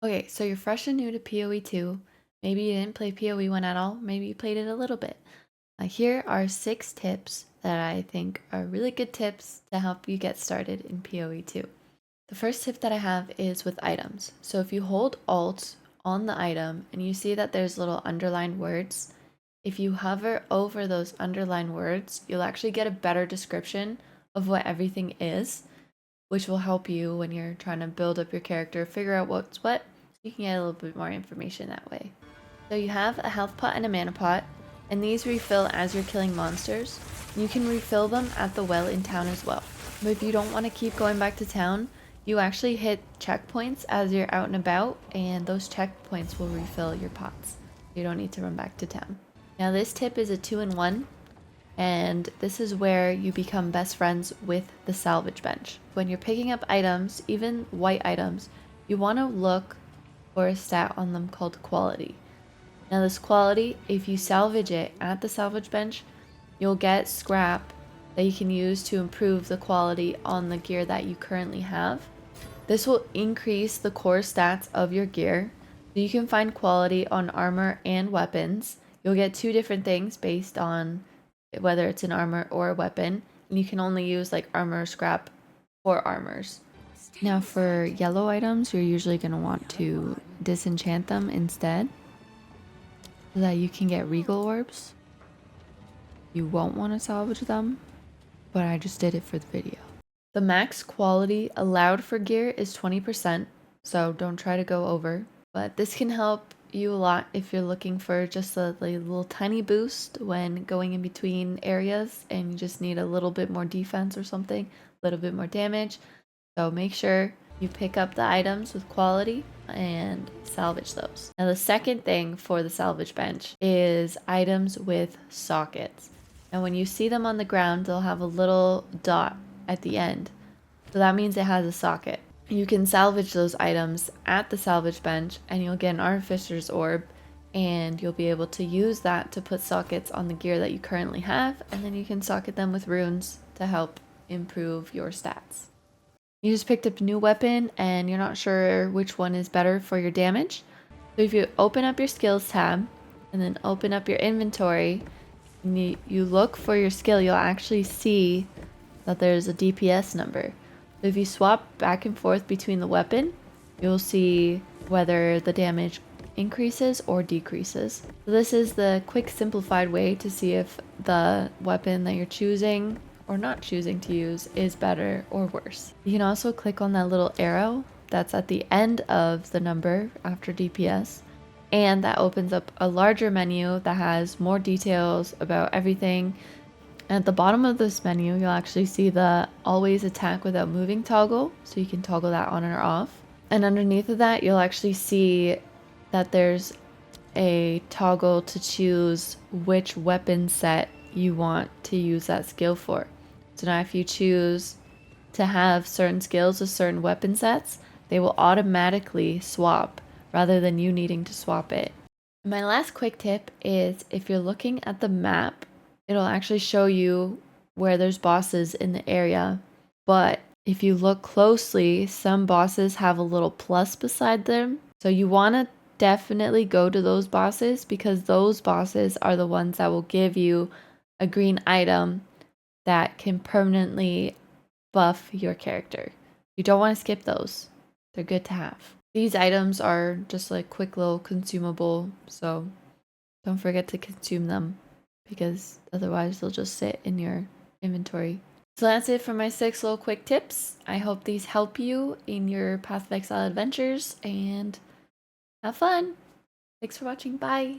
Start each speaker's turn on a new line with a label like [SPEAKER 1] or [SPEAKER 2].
[SPEAKER 1] Okay, so you're fresh and new to PoE 2. Maybe you didn't play PoE 1 at all. Maybe you played it a little bit. Here are 6 tips that I think are really good tips to help you get started in PoE 2. The first tip that I have is with items. So if you hold Alt on the item and you see that there's little underlined words, if you hover over those underlined words, you'll actually get a better description of what everything is, which will help you when you're trying to build up your character, figure out what's what, so you can get a little bit more information that way. So you have a health pot and a mana pot, and these refill as you're killing monsters. You can refill them at the well in town as well. But if you don't want to keep going back to town, you actually hit checkpoints as you're out and about, and those checkpoints will refill your pots. You don't need to run back to town. Now this tip is a 2-in-1, and this is where you become best friends with the salvage bench. When you're picking up items, even white items, you want to look for a stat on them called quality. Now this quality, if you salvage it at the salvage bench, you'll get scrap that you can use to improve the quality on the gear that you currently have. This will increase the core stats of your gear. So you can find quality on armor and weapons. You'll get 2 different things based on whether it's an armor or a weapon, and you can only use like armor scrap for armors. Now for yellow items, you're usually going to want to disenchant them instead so that you can get regal orbs. You won't want to salvage them, but I just did it for the video. The max quality allowed for gear is 20%, so don't try to go over, but this can help you a lot if you're looking for just a little tiny boost when going in between areas and you just need a little bit more defense or something, a little bit more damage. So make sure you pick up the items with quality and salvage those. Now the second thing for the salvage bench is items with sockets. Now when you see them on the ground, they'll have a little dot at the end. So that means it has a socket. You can salvage those items at the salvage bench and you'll get an Artificer's Orb, and you'll be able to use that to put sockets on the gear that you currently have, and then you can socket them with runes to help improve your stats. You just picked up a new weapon and you're not sure which one is better for your damage. So if you open up your skills tab and then open up your inventory and you look for your skill, you'll actually see that there's a DPS number. So if you swap back and forth between the weapon, you'll see whether the damage increases or decreases. So this is the quick simplified way to see if the weapon that you're choosing or not choosing to use is better or worse. You can also click on that little arrow that's at the end of the number after DPS, and that opens up a larger menu that has more details about everything. At the bottom of this menu, you'll actually see the always attack without moving toggle, so you can toggle that on or off. And underneath of that, you'll actually see that there's a toggle to choose which weapon set you want to use that skill for. So now if you choose to have certain skills with certain weapon sets, they will automatically swap rather than you needing to swap it. My last quick tip is if you're looking at the map, it'll actually show you where there's bosses in the area. But if you look closely, some bosses have a little plus beside them. So you want to definitely go to those bosses because those bosses are the ones that will give you a green item that can permanently buff your character. You don't want to skip those. They're good to have. These items are just like quick little consumable, so don't forget to consume them because otherwise they'll just sit in your inventory. So that's it for my 6 little quick tips. I hope these help you in your Path of Exile adventures and have fun. Thanks for watching. Bye.